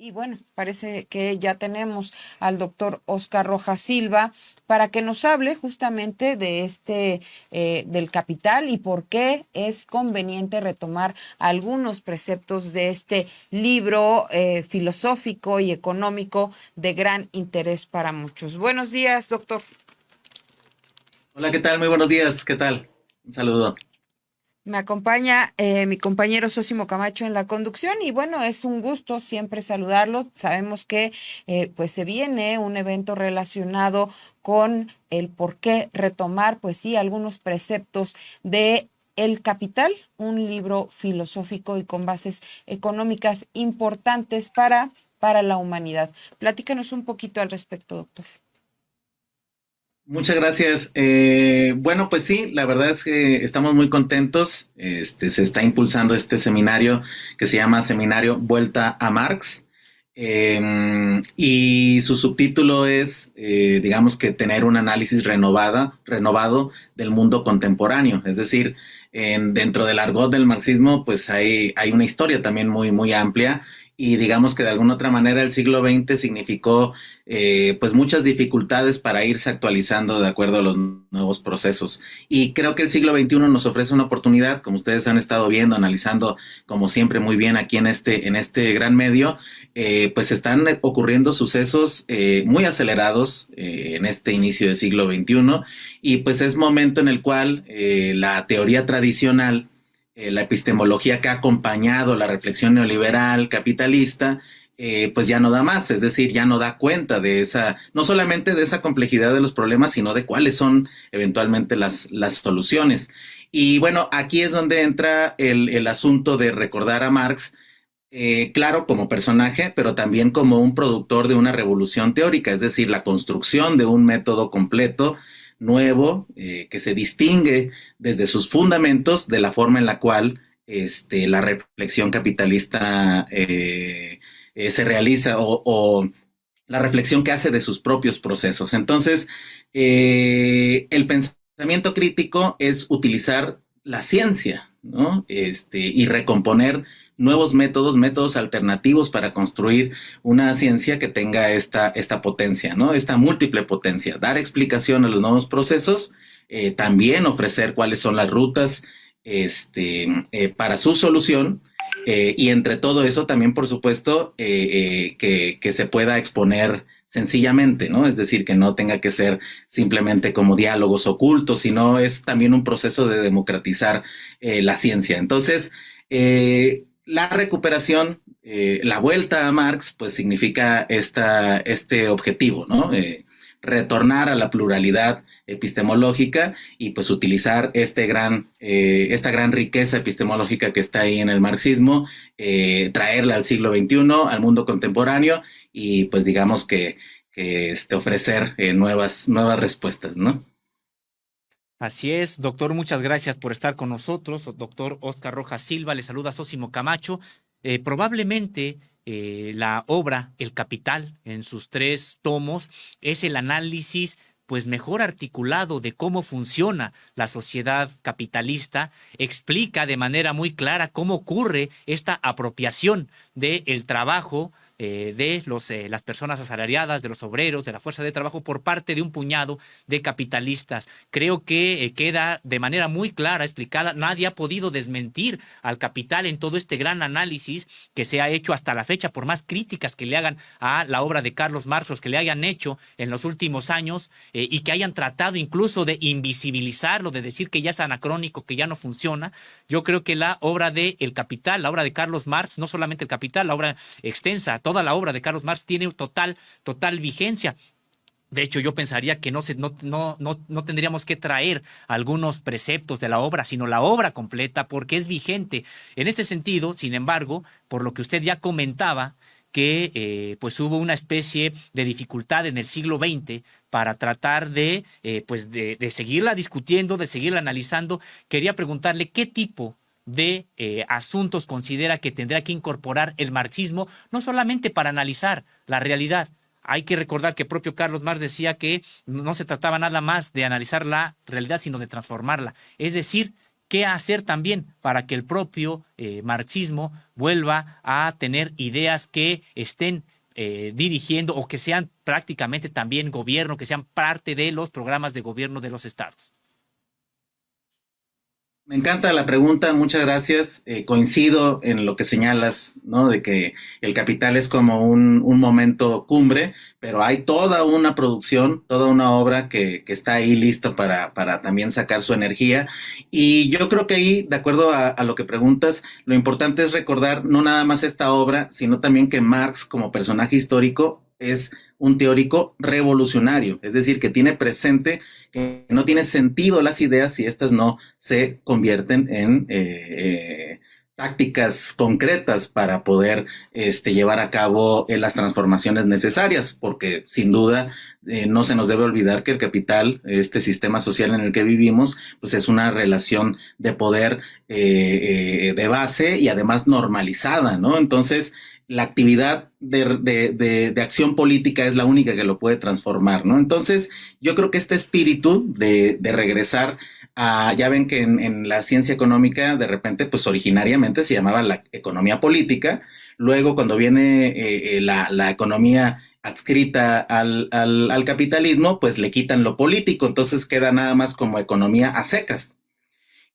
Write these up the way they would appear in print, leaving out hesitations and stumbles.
Y bueno, parece que ya tenemos al doctor Óscar Rojas Silva para que nos hable justamente de del capital y por qué es conveniente retomar algunos preceptos de este libro filosófico y económico de gran interés para muchos. Buenos días, doctor. Hola, ¿qué tal? Muy buenos días, ¿qué tal? Un saludo. Me acompaña mi compañero Sósimo Camacho en la conducción y bueno, es un gusto siempre saludarlo. Sabemos que pues se viene un evento relacionado con el por qué retomar, pues sí, algunos preceptos de El Capital, un libro filosófico y con bases económicas importantes para la humanidad. Platícanos un poquito al respecto, doctor. Muchas gracias. Bueno, pues sí, la verdad es que estamos muy contentos. Se está impulsando este seminario que se llama Seminario Vuelta a Marx. Y su subtítulo es, digamos que tener un análisis renovado del mundo contemporáneo. Es decir, dentro del argot del marxismo, pues hay una historia también muy amplia y digamos que de alguna otra manera el siglo XX significó pues muchas dificultades para irse actualizando de acuerdo a los nuevos procesos. Y creo que el siglo XXI nos ofrece una oportunidad, como ustedes han estado viendo, analizando como siempre muy bien aquí en este gran medio, pues están ocurriendo sucesos muy acelerados en este inicio del siglo XXI y pues es momento en el cual la teoría tradicional, la epistemología que ha acompañado la reflexión neoliberal capitalista, pues ya no da más, es decir, ya no da cuenta de esa, no solamente de esa complejidad de los problemas, sino de cuáles son eventualmente las soluciones. Y bueno, aquí es donde entra el asunto de recordar a Marx, claro, como personaje, pero también como un productor de una revolución teórica, es decir, la construcción de un método completo, nuevo, que se distingue desde sus fundamentos de la forma en la cual la reflexión capitalista se realiza o la reflexión que hace de sus propios procesos. Entonces, el pensamiento crítico es utilizar la ciencia, ¿no? Y recomponer nuevos métodos alternativos para construir una ciencia que tenga esta potencia, ¿no? Esta múltiple potencia, dar explicación a los nuevos procesos, también ofrecer cuáles son las rutas para su solución, y entre todo eso también, por supuesto, que se pueda exponer sencillamente, ¿no? Es decir, que no tenga que ser simplemente como diálogos ocultos, sino es también un proceso de democratizar la ciencia. Entonces, la recuperación, la vuelta a Marx, pues significa este objetivo, ¿no? Retornar a la pluralidad epistemológica y pues utilizar esta gran riqueza epistemológica que está ahí en el marxismo, traerla al siglo XXI, al mundo contemporáneo y pues digamos que ofrecer nuevas respuestas, ¿no? Así es, doctor, muchas gracias por estar con nosotros. Doctor Óscar Rojas Silva, le saluda Sósimo Camacho. Probablemente la obra El Capital, en sus 3 tomos, es el análisis pues mejor articulado de cómo funciona la sociedad capitalista, explica de manera muy clara cómo ocurre esta apropiación del trabajo de las personas asalariadas, de los obreros, de la fuerza de trabajo por parte de un puñado de capitalistas. Creo que queda de manera muy clara explicada. Nadie ha podido desmentir al capital en todo este gran análisis que se ha hecho hasta la fecha, por más críticas que le hagan a la obra de Carlos Marx, los que le hayan hecho en los últimos años, y que hayan tratado incluso de invisibilizarlo, de decir que ya es anacrónico, que ya no funciona. Yo creo que la obra de El Capital, la obra de Carlos Marx, no solamente El Capital, la obra extensa, toda la obra de Carlos Marx tiene total vigencia. De hecho, yo pensaría que no tendríamos que traer algunos preceptos de la obra, sino la obra completa, porque es vigente. En este sentido, sin embargo, por lo que usted ya comentaba, que pues hubo una especie de dificultad en el siglo XX para tratar de seguirla discutiendo, de seguirla analizando. Quería preguntarle qué tipo de asuntos considera que tendrá que incorporar el marxismo, no solamente para analizar la realidad. Hay que recordar que el propio Carlos Marx decía que no se trataba nada más de analizar la realidad, sino de transformarla. Es decir, qué hacer también para que el propio marxismo vuelva a tener ideas que estén dirigiendo o que sean prácticamente también gobierno, que sean parte de los programas de gobierno de los estados. Me encanta la pregunta, muchas gracias. Coincido en lo que señalas, ¿no? De que el capital es como un momento cumbre, pero hay toda una producción, toda una obra que está ahí lista para también sacar su energía. Y yo creo que ahí, de acuerdo a lo que preguntas, lo importante es recordar no nada más esta obra, sino también que Marx, como personaje histórico, es un teórico revolucionario, es decir, que tiene presente que no tiene sentido las ideas si estas no se convierten en tácticas concretas para poder llevar a cabo las transformaciones necesarias, porque sin duda no se nos debe olvidar que el capital, este sistema social en el que vivimos, pues es una relación de poder de base y además normalizada, ¿no? Entonces, la actividad de acción política es la única que lo puede transformar, ¿no? Entonces, yo creo que este espíritu de regresar a, ya ven que en la ciencia económica, de repente, pues originariamente se llamaba la economía política, luego cuando viene la economía adscrita al capitalismo, pues le quitan lo político, entonces queda nada más como economía a secas.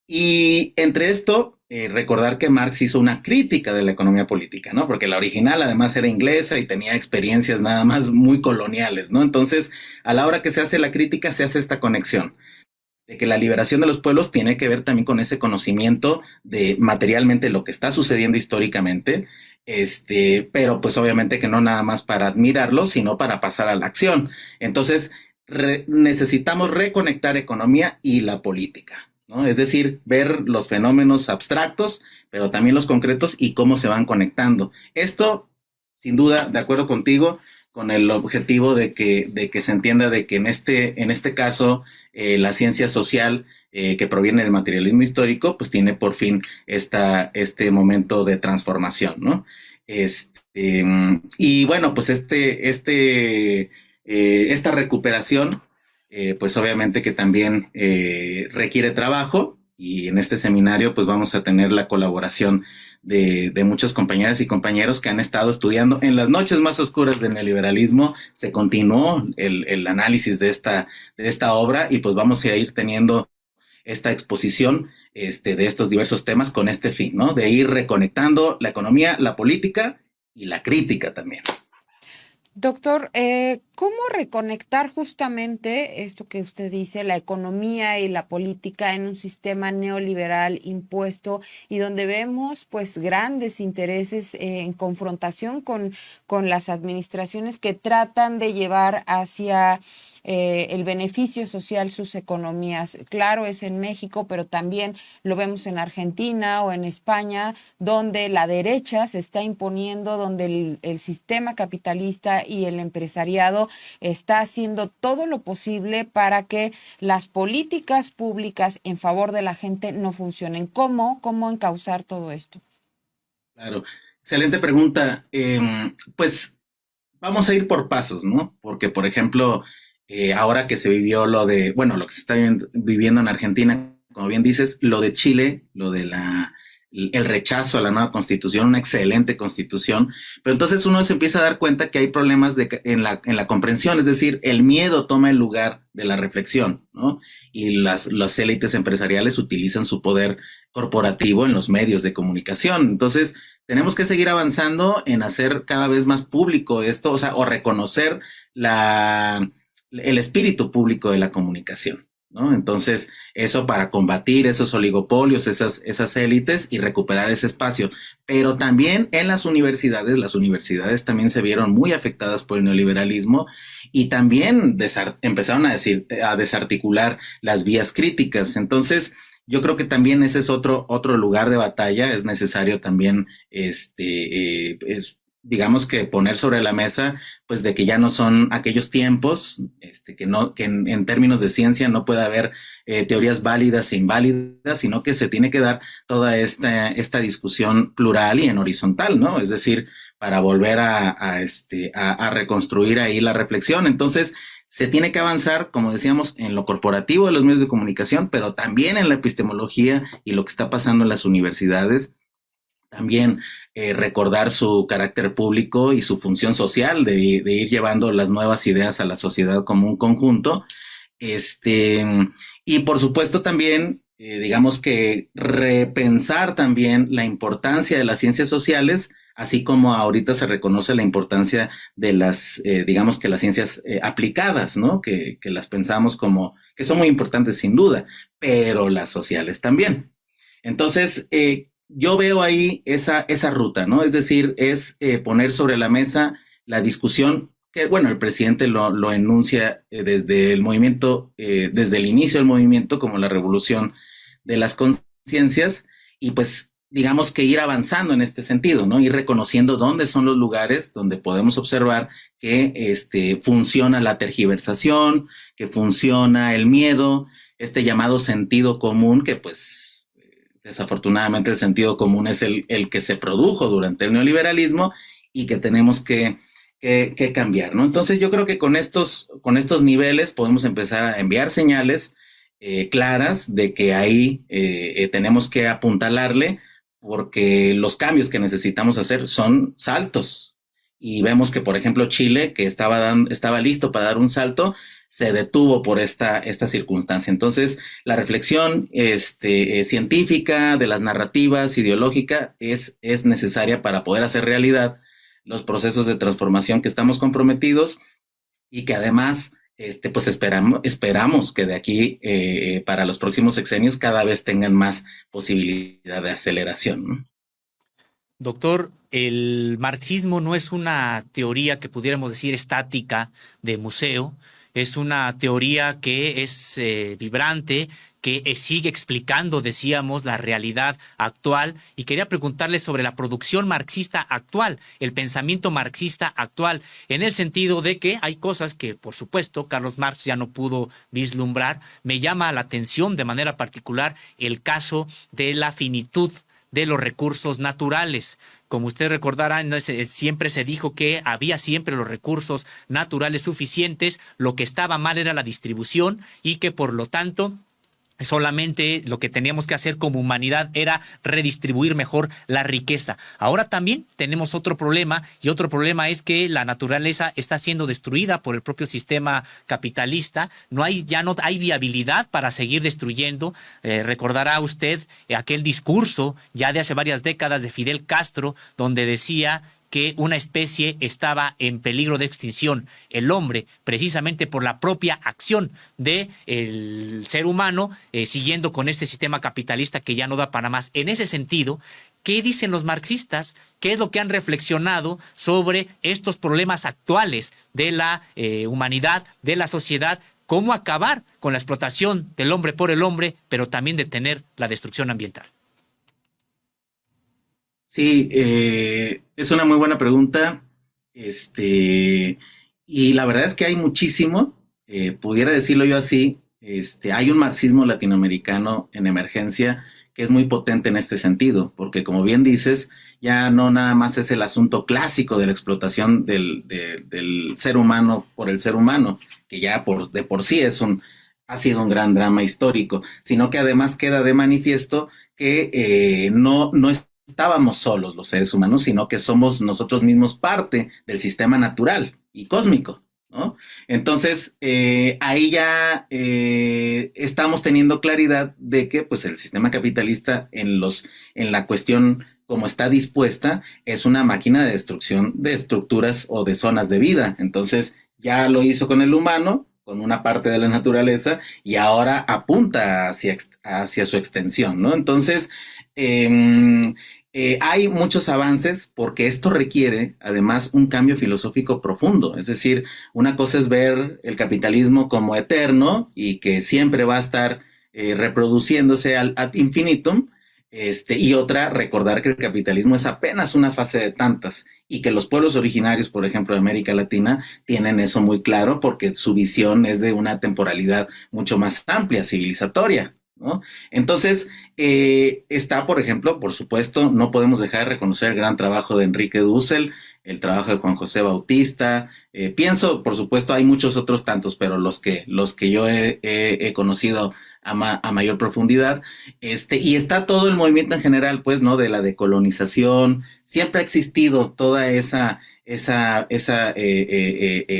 Y entre esto, recordar que Marx hizo una crítica de la economía política, ¿no? Porque la original además era inglesa y tenía experiencias nada más muy coloniales, ¿no? Entonces, a la hora que se hace la crítica, se hace esta conexión de que la liberación de los pueblos tiene que ver también con ese conocimiento de materialmente lo que está sucediendo históricamente, pero pues obviamente que no nada más para admirarlo, sino para pasar a la acción. Entonces, necesitamos reconectar economía y la política, ¿no? Es decir, ver los fenómenos abstractos, pero también los concretos y cómo se van conectando. Esto, sin duda, de acuerdo contigo, con el objetivo de que se entienda de que en este caso la ciencia social que proviene del materialismo histórico, pues tiene por fin este momento de transformación, ¿no? Y bueno, pues esta recuperación pues obviamente que también requiere trabajo, y en este seminario pues vamos a tener la colaboración de muchas compañeras y compañeros que han estado estudiando en las noches más oscuras del neoliberalismo. Se continuó el análisis de esta obra, y pues vamos a ir teniendo esta exposición de estos diversos temas con este fin, ¿no? De ir reconectando la economía, la política y la crítica también. Doctor, ¿cómo reconectar justamente esto que usted dice, la economía y la política en un sistema neoliberal impuesto y donde vemos pues grandes intereses en confrontación con las administraciones que tratan de llevar hacia el beneficio social sus economías? Claro, es en México, pero también lo vemos en Argentina o en España, donde la derecha se está imponiendo, donde el sistema capitalista y el empresariado está haciendo todo lo posible para que las políticas públicas en favor de la gente no funcionen. ¿Cómo encauzar todo esto? Claro, excelente pregunta. Pues vamos a ir por pasos, ¿no? Porque, por ejemplo, ahora que se vivió lo que se está viviendo en Argentina, como bien dices, lo de Chile, lo de el rechazo a la nueva constitución, una excelente constitución, pero entonces uno se empieza a dar cuenta que hay problemas en la comprensión, es decir, el miedo toma el lugar de la reflexión, ¿no? Y las élites empresariales utilizan su poder corporativo en los medios de comunicación. Entonces, tenemos que seguir avanzando en hacer cada vez más público esto, o reconocer el espíritu público de la comunicación, ¿no? Entonces, eso para combatir esos oligopolios, esas élites, y recuperar ese espacio. Pero también en las universidades también se vieron muy afectadas por el neoliberalismo, y también empezaron a desarticular las vías críticas. Entonces, yo creo que también ese es otro lugar de batalla. Es necesario también, digamos que poner sobre la mesa, pues de que ya no son aquellos tiempos, que en términos de ciencia no puede haber teorías válidas e inválidas, sino que se tiene que dar toda esta discusión plural y en horizontal, ¿no? Es decir, para volver a reconstruir ahí la reflexión. Entonces, se tiene que avanzar, como decíamos, en lo corporativo de los medios de comunicación, pero también en la epistemología y lo que está pasando en las universidades. También recordar su carácter público y su función social de ir llevando las nuevas ideas a la sociedad como un conjunto. Y por supuesto también, digamos que repensar también la importancia de las ciencias sociales, así como ahorita se reconoce la importancia de las, digamos que las ciencias aplicadas, ¿no? Que las pensamos como, que son muy importantes sin duda, pero las sociales también. Entonces, yo veo ahí esa ruta, ¿no? Es decir, es poner sobre la mesa la discusión que, bueno, el presidente lo enuncia desde el movimiento, desde el inicio del movimiento, como la revolución de las conciencias, y pues digamos que ir avanzando en este sentido, ¿no? Ir reconociendo dónde son los lugares donde podemos observar que funciona la tergiversación, que funciona el miedo, este llamado sentido común, que pues desafortunadamente el sentido común es el que se produjo durante el neoliberalismo y que tenemos que cambiar, ¿no? Entonces yo creo que con estos niveles podemos empezar a enviar señales claras de que ahí tenemos que apuntalarle, porque los cambios que necesitamos hacer son saltos. Y vemos que, por ejemplo, Chile, que estaba listo para dar un salto, se detuvo por esta circunstancia. Entonces, la reflexión científica, de las narrativas, ideológica, es necesaria para poder hacer realidad los procesos de transformación que estamos comprometidos y que además pues esperamos que de aquí para los próximos sexenios cada vez tengan más posibilidad de aceleración, ¿no? Doctor, el marxismo no es una teoría que pudiéramos decir estática de museo, es una teoría que es vibrante, que sigue explicando, decíamos, la realidad actual, y quería preguntarle sobre la producción marxista actual, el pensamiento marxista actual, en el sentido de que hay cosas que, por supuesto, Carlos Marx ya no pudo vislumbrar. Me llama la atención de manera particular el caso de la finitud de los recursos naturales. Como usted recordará, siempre se dijo que había siempre los recursos naturales suficientes, lo que estaba mal era la distribución y que por lo tanto solamente lo que teníamos que hacer como humanidad era redistribuir mejor la riqueza. Ahora también tenemos otro problema, y otro problema es que la naturaleza está siendo destruida por el propio sistema capitalista. Ya no hay viabilidad para seguir destruyendo. Recordará usted aquel discurso ya de hace varias décadas de Fidel Castro, donde decía que una especie estaba en peligro de extinción, el hombre, precisamente por la propia acción del ser humano, siguiendo con este sistema capitalista que ya no da para más. En ese sentido, ¿qué dicen los marxistas? ¿Qué es lo que han reflexionado sobre estos problemas actuales de la humanidad, de la sociedad? ¿Cómo acabar con la explotación del hombre por el hombre, pero también detener la destrucción ambiental? Sí, es una muy buena pregunta. Y la verdad es que hay muchísimo, pudiera decirlo yo así, hay un marxismo latinoamericano en emergencia que es muy potente en este sentido, porque como bien dices, ya no nada más es el asunto clásico de la explotación del ser humano por el ser humano, que ya de por sí ha sido un gran drama histórico, sino que además queda de manifiesto que no estábamos solos los seres humanos, sino que somos nosotros mismos parte del sistema natural y cósmico, ¿no? Entonces, ahí ya estamos teniendo claridad de que pues, el sistema capitalista en la cuestión como está dispuesta es una máquina de destrucción de estructuras o de zonas de vida. Entonces, ya lo hizo con el humano, con una parte de la naturaleza, y ahora apunta hacia su extensión, ¿no? Entonces, hay muchos avances porque esto requiere además un cambio filosófico profundo, es decir, una cosa es ver el capitalismo como eterno y que siempre va a estar reproduciéndose ad infinitum, y otra, recordar que el capitalismo es apenas una fase de tantas y que los pueblos originarios, por ejemplo, de América Latina, tienen eso muy claro porque su visión es de una temporalidad mucho más amplia, civilizatoria, ¿no? Entonces, está, por ejemplo, por supuesto, no podemos dejar de reconocer el gran trabajo de Enrique Dussel el trabajo de Juan José Bautista. Pienso, por supuesto, hay muchos otros tantos, pero los que yo he conocido a mayor profundidad. Y está todo el movimiento en general, pues, ¿no? De la decolonización. Siempre ha existido toda esa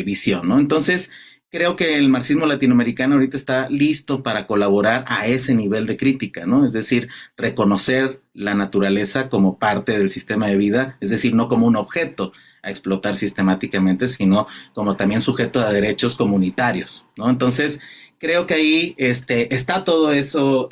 visión, ¿no? Entonces, creo que el marxismo latinoamericano ahorita está listo para colaborar a ese nivel de crítica, ¿no? Es decir, reconocer la naturaleza como parte del sistema de vida, es decir, no como un objeto a explotar sistemáticamente, sino como también sujeto a derechos comunitarios, ¿no? Entonces, creo que ahí está todo eso,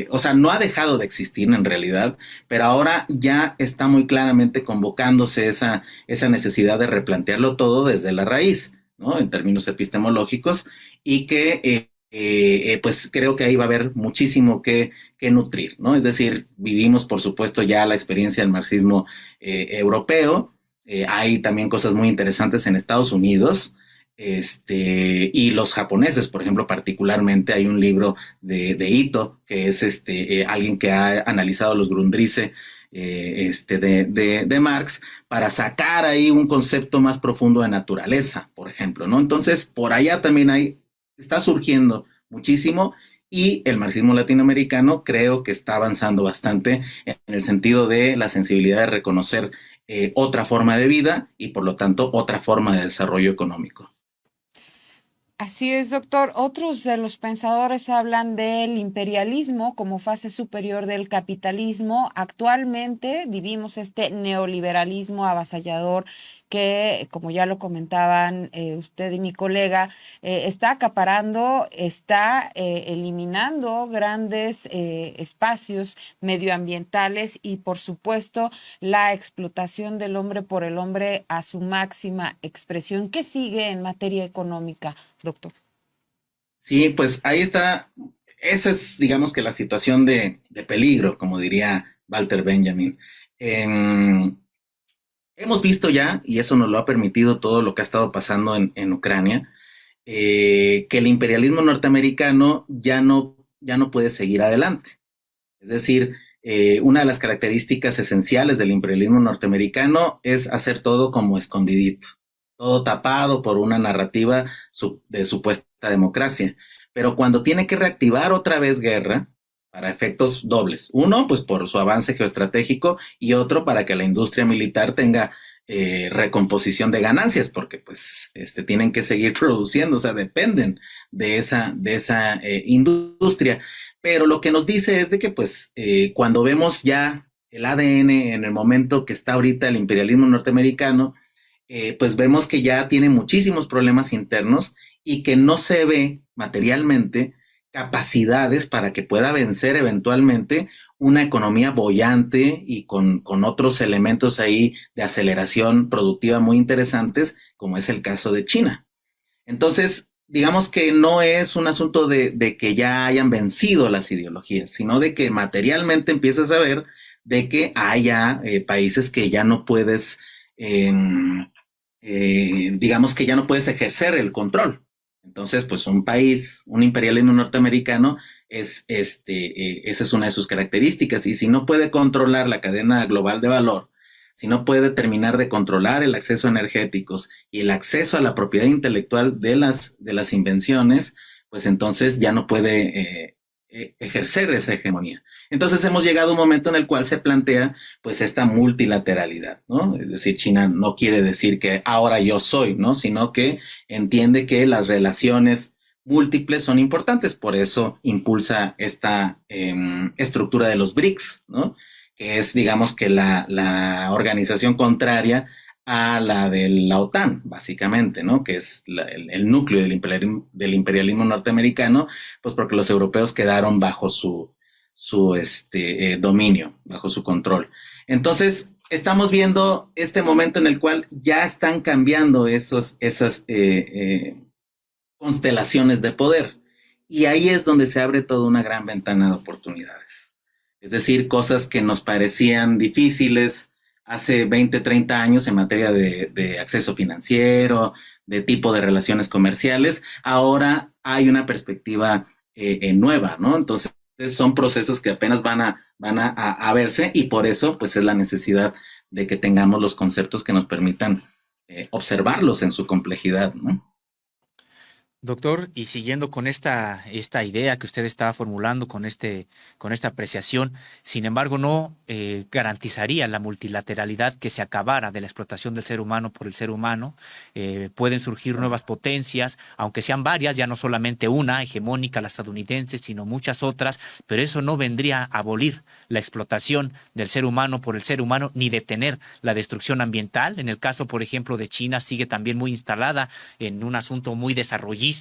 o sea, no ha dejado de existir en realidad, pero ahora ya está muy claramente convocándose esa necesidad de replantearlo todo desde la raíz, ¿no? En términos epistemológicos, y que pues creo que ahí va a haber muchísimo que nutrir, ¿no? Es decir, vivimos, por supuesto, ya la experiencia del marxismo europeo. Hay también cosas muy interesantes en Estados Unidos, y los japoneses, por ejemplo, particularmente hay un libro de Ito, que es alguien que ha analizado los Grundrisse de Marx, para sacar ahí un concepto más profundo de naturaleza, por ejemplo, ¿no? Entonces, por allá también está surgiendo muchísimo, y el marxismo latinoamericano creo que está avanzando bastante en el sentido de la sensibilidad de reconocer otra forma de vida y, por lo tanto, otra forma de desarrollo económico. Así es, doctor. Otros de los pensadores hablan del imperialismo como fase superior del capitalismo. Actualmente vivimos este neoliberalismo avasallador que, como ya lo comentaban usted y mi colega, está acaparando, está eliminando grandes espacios medioambientales y, por supuesto, la explotación del hombre por el hombre a su máxima expresión. ¿Qué sigue en materia económica, doctor? Sí, pues ahí está. Esa es, digamos que la situación de peligro, como diría Walter Benjamin. Hemos visto ya, y eso nos lo ha permitido todo lo que ha estado pasando en Ucrania, que el imperialismo norteamericano ya no puede seguir adelante. Es decir, una de las características esenciales del imperialismo norteamericano es hacer todo como escondidito, todo tapado por una narrativa de supuesta democracia. Pero cuando tiene que reactivar otra vez guerra, para efectos dobles. Uno, pues por su avance geoestratégico, y otro para que la industria militar tenga recomposición de ganancias, porque pues tienen que seguir produciendo, o sea, dependen de esa industria. Pero lo que nos dice es de que pues cuando vemos ya el ADN en el momento que está ahorita el imperialismo norteamericano, pues vemos que ya tiene muchísimos problemas internos y que no se ve materialmente capacidades para que pueda vencer eventualmente una economía boyante y con otros elementos ahí de aceleración productiva muy interesantes, como es el caso de China. Entonces, digamos que no es un asunto de que ya hayan vencido las ideologías, sino de que materialmente empiezas a ver de que haya países que ya no puedes, digamos que ya no puedes ejercer el control. Entonces, pues un país, un imperialismo norteamericano, esa es una de sus características. Y si no puede controlar la cadena global de valor, si no puede terminar de controlar el acceso a energéticos y el acceso a la propiedad intelectual de las invenciones, pues entonces ya no puede ejercer esa hegemonía. Entonces hemos llegado a un momento en el cual se plantea pues esta multilateralidad, ¿no? Es decir, China no quiere decir que ahora yo soy, ¿no? Sino que entiende que las relaciones múltiples son importantes, por eso impulsa esta estructura de los BRICS, ¿no? Que es, digamos, que la organización contraria a la de la OTAN, básicamente, ¿no? Que es el núcleo del imperialismo norteamericano, pues porque los europeos quedaron bajo su dominio, bajo su control. Entonces, estamos viendo este momento en el cual ya están cambiando esas constelaciones de poder. Y ahí es donde se abre toda una gran ventana de oportunidades. Es decir, cosas que nos parecían difíciles hace 20, 30 años en materia de acceso financiero, de tipo de relaciones comerciales, ahora hay una perspectiva nueva, ¿no? Entonces, son procesos que apenas van a verse, y por eso, pues, es la necesidad de que tengamos los conceptos que nos permitan observarlos en su complejidad, ¿no? Doctor, y siguiendo con esta idea que usted estaba formulando, con esta apreciación, sin embargo, no garantizaría la multilateralidad que se acabara de la explotación del ser humano por el ser humano. Pueden surgir nuevas potencias, aunque sean varias, ya no solamente una, hegemónica, la estadounidense, sino muchas otras, pero eso no vendría a abolir la explotación del ser humano por el ser humano, ni detener la destrucción ambiental. En el caso, por ejemplo, de China, sigue también muy instalada en un asunto muy desarrollista,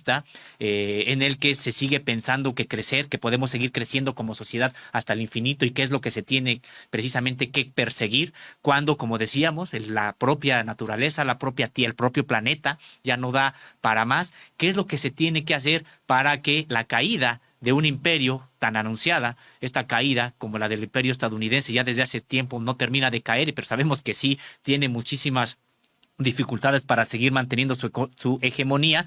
en el que se sigue pensando que crecer, que podemos seguir creciendo como sociedad hasta el infinito y qué es lo que se tiene precisamente que perseguir, cuando, como decíamos, la propia naturaleza, el propio planeta ya no da para más. ¿Qué es lo que se tiene que hacer para que la caída de un imperio tan anunciada, esta caída como la del imperio estadounidense ya desde hace tiempo no termina de caer, pero sabemos que sí tiene muchísimas dificultades para seguir manteniendo su hegemonía?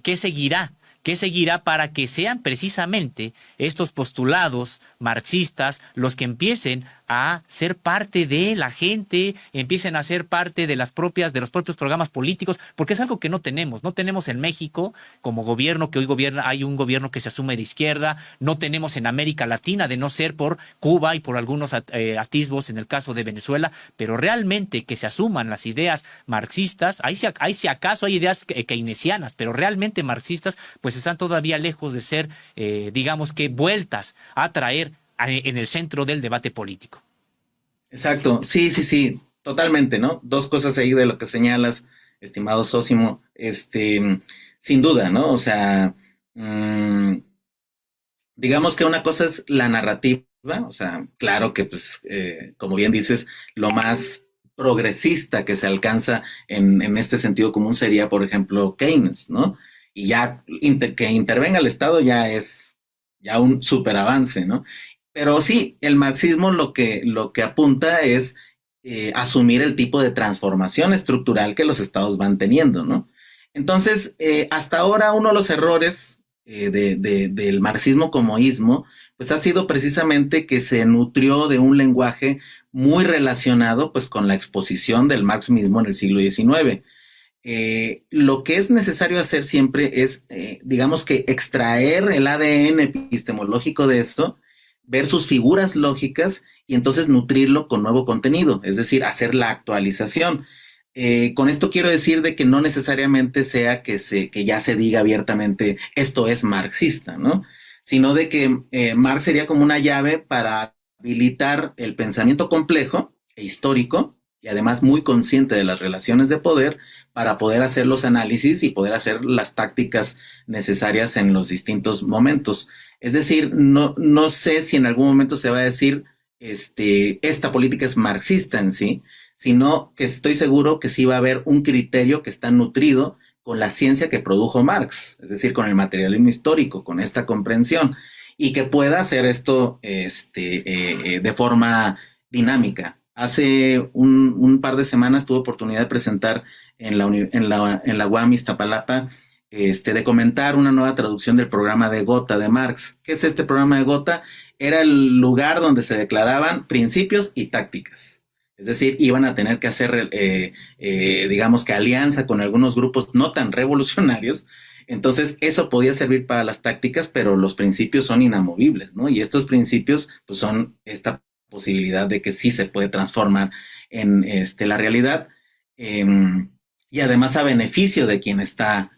¿Qué seguirá? ¿Qué seguirá para que sean precisamente estos postulados marxistas los que empiecen a ser parte de la gente, empiecen a ser parte de los propios programas políticos? Porque es algo que no tenemos. No tenemos en México como gobierno, que hoy gobierna, hay un gobierno que se asume de izquierda. No tenemos en América Latina, de no ser por Cuba y por algunos atisbos en el caso de Venezuela, pero realmente que se asuman las ideas marxistas, ahí si acaso hay ideas keynesianas, pero realmente marxistas, pues están todavía lejos de ser, digamos que, vueltas a traer en el centro del debate político. Exacto, sí, totalmente, ¿no? Dos cosas ahí de lo que señalas, estimado Sósimo, sin duda, ¿no? O sea, digamos que una cosa es la narrativa, o sea, claro que, pues, como bien dices, lo más progresista que se alcanza en este sentido común sería, por ejemplo, Keynes, ¿no? Y ya que intervenga el Estado ya es ya un superavance, ¿no? Pero sí, el marxismo lo que apunta es asumir el tipo de transformación estructural que los estados van teniendo, ¿no? Entonces, hasta ahora uno de los errores del marxismo comoísmo, pues ha sido precisamente que se nutrió de un lenguaje muy relacionado pues con la exposición del Marx mismo en el siglo XIX. Lo que es necesario hacer siempre es, digamos que extraer el ADN epistemológico de esto, ver sus figuras lógicas y entonces nutrirlo con nuevo contenido, es decir, hacer la actualización. Con esto quiero decir de que no necesariamente sea que ya se diga abiertamente esto es marxista, ¿no? Sino de que Marx sería como una llave para habilitar el pensamiento complejo e histórico y además muy consciente de las relaciones de poder para poder hacer los análisis y poder hacer las tácticas necesarias en los distintos momentos. Es decir, no sé si en algún momento se va a decir esta política es marxista en sí, sino que estoy seguro que sí va a haber un criterio que está nutrido con la ciencia que produjo Marx, es decir, con el materialismo histórico, con esta comprensión, y que pueda hacer esto de forma dinámica. Hace un par de semanas tuve oportunidad de presentar en la UAM Iztapalapa, de comentar una nueva traducción del programa de Gotha de Marx. ¿Qué es este programa de Gotha? Era el lugar donde se declaraban principios y tácticas. Es decir, iban a tener que hacer, digamos que alianza con algunos grupos no tan revolucionarios. Entonces, eso podía servir para las tácticas, pero los principios son inamovibles, ¿no? Y estos principios, pues, son esta posibilidad de que sí se puede transformar en la realidad, y además a beneficio de quien está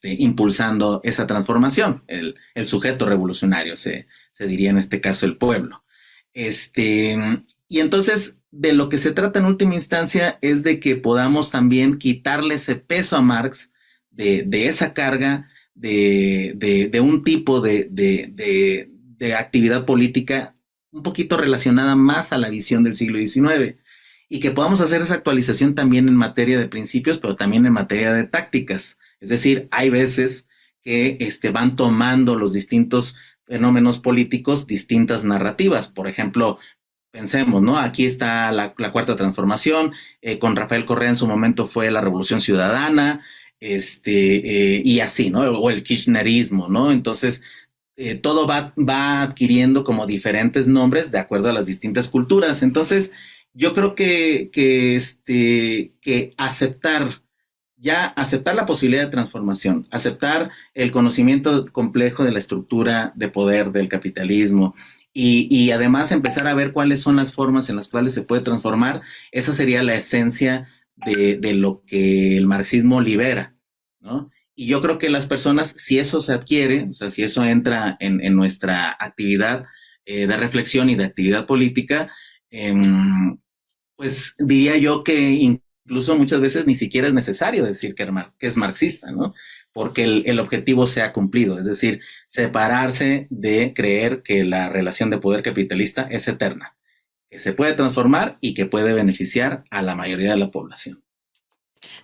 impulsando esa transformación, el sujeto revolucionario, se diría en este caso el pueblo. Y entonces, de lo que se trata en última instancia es de que podamos también quitarle ese peso a Marx de esa carga de un tipo de actividad política un poquito relacionada más a la visión del siglo XIX, y que podamos hacer esa actualización también en materia de principios, pero también en materia de tácticas. Es decir, hay veces que van tomando los distintos fenómenos políticos distintas narrativas. Por ejemplo, pensemos, ¿no? Aquí está la Cuarta Transformación, con Rafael Correa en su momento fue la Revolución Ciudadana, y así, ¿no? O el kirchnerismo, ¿no? Entonces, todo va adquiriendo como diferentes nombres de acuerdo a las distintas culturas. Entonces, Yo creo que aceptar la posibilidad de transformación, aceptar el conocimiento complejo de la estructura de poder del capitalismo y además empezar a ver cuáles son las formas en las cuales se puede transformar, esa sería la esencia de lo que el marxismo libera, ¿no? Y yo creo que las personas, si eso se adquiere, o sea, si eso entra en nuestra actividad de reflexión y de actividad política, eh, pues diría yo que incluso muchas veces ni siquiera es necesario decir que es marxista, ¿no? Porque el objetivo se ha cumplido, es decir, separarse de creer que la relación de poder capitalista es eterna, que se puede transformar y que puede beneficiar a la mayoría de la población.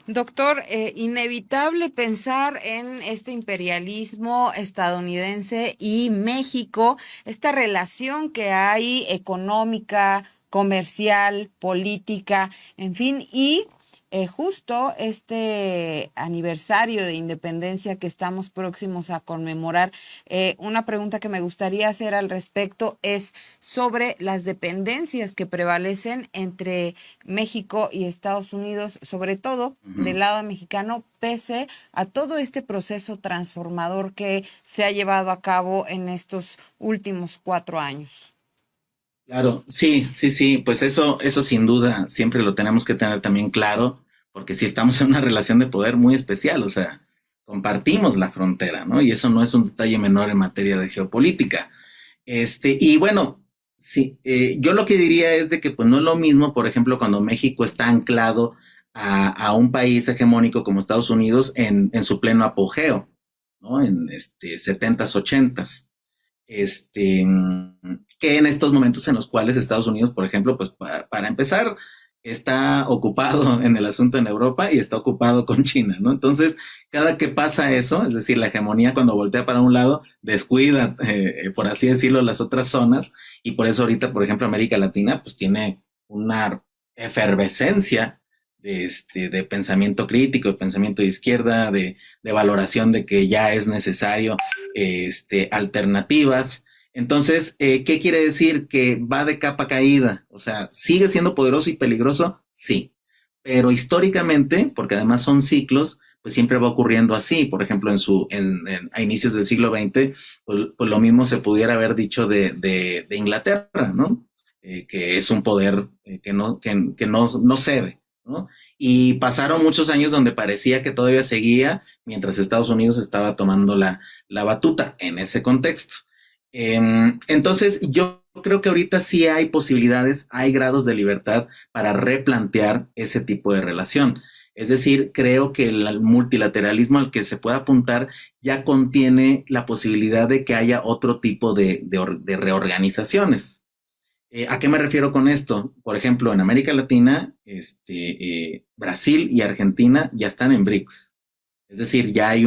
Doctor, inevitable pensar en este imperialismo estadounidense y México, esta relación que hay económica, comercial, política, en fin, y justo este aniversario de independencia que estamos próximos a conmemorar, una pregunta que me gustaría hacer al respecto es sobre las dependencias que prevalecen entre México y Estados Unidos, sobre todo del lado mexicano, pese a todo este proceso transformador que se ha llevado a cabo en estos últimos 4 años. Claro, sí, pues eso sin duda siempre lo tenemos que tener también claro, porque sí estamos en una relación de poder muy especial, o sea, compartimos la frontera, ¿no? Y eso no es un detalle menor en materia de geopolítica. Y bueno, sí, yo lo que diría es de que pues no es lo mismo, por ejemplo, cuando México está anclado a un país hegemónico como Estados Unidos en su pleno apogeo, ¿no? En 70s, 80s. Que en estos momentos en los cuales Estados Unidos, por ejemplo, pues para empezar, está ocupado en el asunto en Europa y está ocupado con China, ¿no? Entonces, cada que pasa eso, es decir, la hegemonía cuando voltea para un lado, descuida, por así decirlo, las otras zonas, y por eso ahorita, por ejemplo, América Latina, pues tiene una efervescencia de pensamiento crítico, de pensamiento de izquierda, de valoración de que ya es necesario alternativas. Entonces, ¿qué quiere decir? Que va de capa caída. O sea, ¿sigue siendo poderoso y peligroso? Sí. Pero históricamente, porque además son ciclos, pues siempre va ocurriendo así. Por ejemplo, a inicios del siglo XX, pues lo mismo se pudiera haber dicho de Inglaterra, ¿no? Que es un poder que no cede, ¿no? Y pasaron muchos años donde parecía que todavía seguía, mientras Estados Unidos estaba tomando la batuta en ese contexto. Entonces, yo creo que ahorita sí hay posibilidades, hay grados de libertad para replantear ese tipo de relación. Es decir, creo que el multilateralismo al que se puede apuntar ya contiene la posibilidad de que haya otro tipo de reorganizaciones. ¿A qué me refiero con esto? Por ejemplo, en América Latina, Brasil y Argentina ya están en BRICS. Es decir, ya hay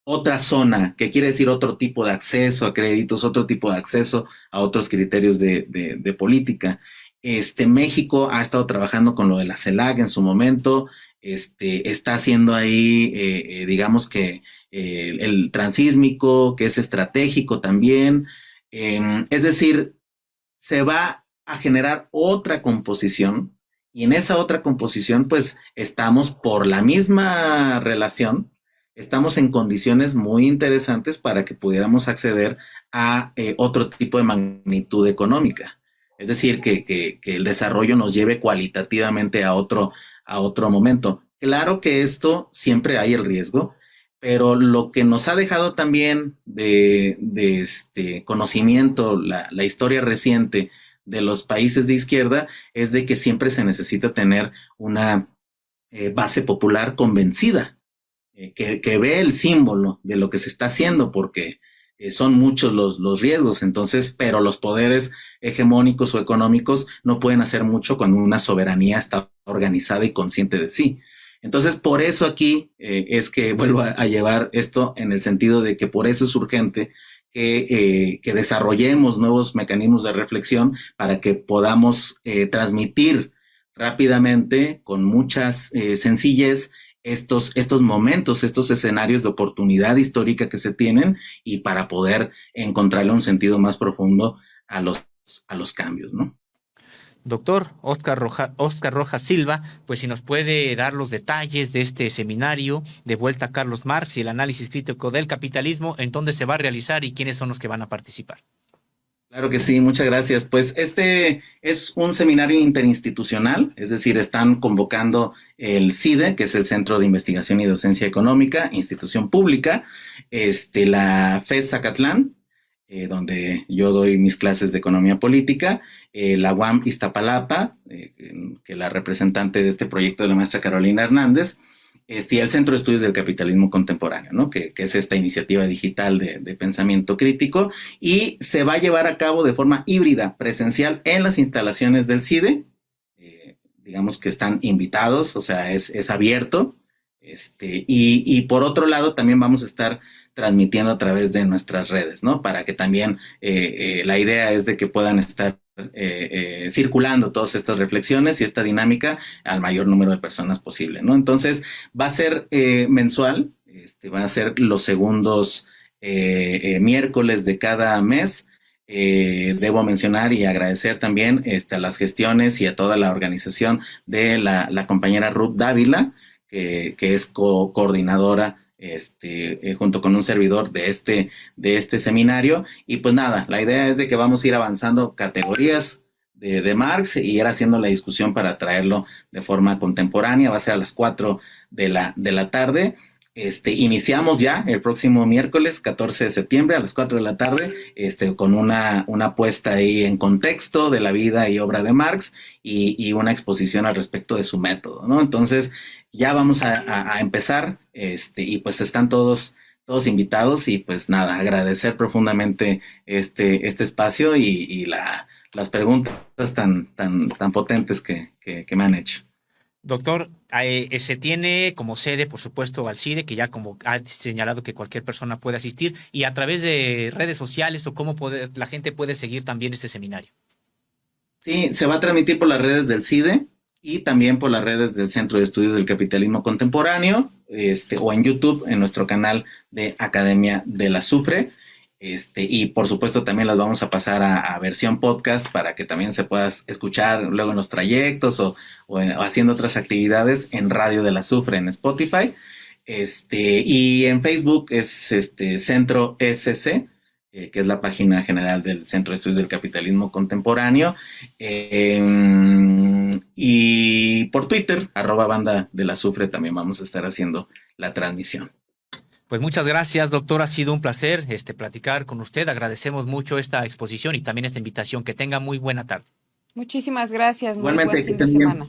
otra zona, que quiere decir otro tipo de acceso a créditos, otro tipo de acceso a otros criterios de política. México ha estado trabajando con lo de la CELAC en su momento, está haciendo ahí, digamos que el transísmico, que es estratégico también. Es decir, se va a generar otra composición y en esa otra composición pues estamos por la misma relación, estamos en condiciones muy interesantes para que pudiéramos acceder a otro tipo de magnitud económica. Es decir, que el desarrollo nos lleve cualitativamente a otro momento. Claro que esto siempre hay el riesgo, pero lo que nos ha dejado también de este conocimiento, la historia reciente de los países de izquierda, es de que siempre se necesita tener una base popular convencida, que ve el símbolo de lo que se está haciendo, porque son muchos los riesgos, entonces, pero los poderes hegemónicos o económicos no pueden hacer mucho cuando una soberanía está organizada y consciente de sí. Entonces, por eso aquí es que vuelvo a llevar esto en el sentido de que por eso es urgente que desarrollemos nuevos mecanismos de reflexión para que podamos transmitir rápidamente, con mucha sencillez, estos momentos, estos escenarios de oportunidad histórica que se tienen y para poder encontrarle un sentido más profundo a los cambios, ¿no? Doctor Óscar Rojas Silva, pues si nos puede dar los detalles de este seminario de Vuelta a Carlos Marx y el análisis crítico del capitalismo, en dónde se va a realizar y quiénes son los que van a participar. Claro que sí, muchas gracias. Pues este es un seminario interinstitucional, es decir, están convocando el CIDE, que es el Centro de Investigación y Docencia Económica, institución pública, la FES Zacatlán, donde yo doy mis clases de economía política, la UAM Iztapalapa, que la representante de este proyecto es la maestra Carolina Hernández, y el Centro de Estudios del Capitalismo Contemporáneo, ¿no? Que es esta iniciativa digital de pensamiento crítico, y se va a llevar a cabo de forma híbrida, presencial, en las instalaciones del CIDE. Digamos que están invitados, o sea, es abierto. Y por otro lado, también vamos a estar transmitiendo a través de nuestras redes, ¿no? Para que también la idea es de que puedan estar circulando todas estas reflexiones y esta dinámica al mayor número de personas posible, ¿no? Entonces, va a ser mensual, va a ser los segundos miércoles de cada mes. Debo mencionar y agradecer también a las gestiones y a toda la organización de la compañera Ruth Dávila, que es coordinadora junto con un servidor de este seminario. Y pues nada, la idea es de que vamos a ir avanzando categorías de Marx y ir haciendo la discusión para traerlo de forma contemporánea. Va a ser a las 4 de la tarde. Iniciamos ya el próximo miércoles 14 de septiembre a las 4 de la tarde, con una puesta ahí en contexto de la vida y obra de Marx y una exposición al respecto de su método, ¿no? Entonces, ya vamos a empezar, y pues están todos invitados, y pues nada, agradecer profundamente este espacio y las preguntas tan potentes que me han hecho. Doctor, se tiene como sede, por supuesto, al CIDE, que ya como ha señalado que cualquier persona puede asistir, y a través de redes sociales o cómo la gente puede seguir también este seminario. Sí, se va a transmitir por las redes del CIDE y también por las redes del Centro de Estudios del Capitalismo Contemporáneo, o en YouTube, en nuestro canal de Academia de la Azufre. Y por supuesto también las vamos a pasar a versión podcast para que también se pueda escuchar luego en los trayectos o haciendo otras actividades en Radio del Azufre en Spotify. Y en Facebook es Centro SC, que es la página general del Centro de Estudios del Capitalismo Contemporáneo. Y por Twitter, @Banda del Azufre, también vamos a estar haciendo la transmisión. Pues muchas gracias, doctor. Ha sido un placer platicar con usted. Agradecemos mucho esta exposición y también esta invitación. Que tenga muy buena tarde. Muchísimas gracias. Igualmente, muy buen fin de semana.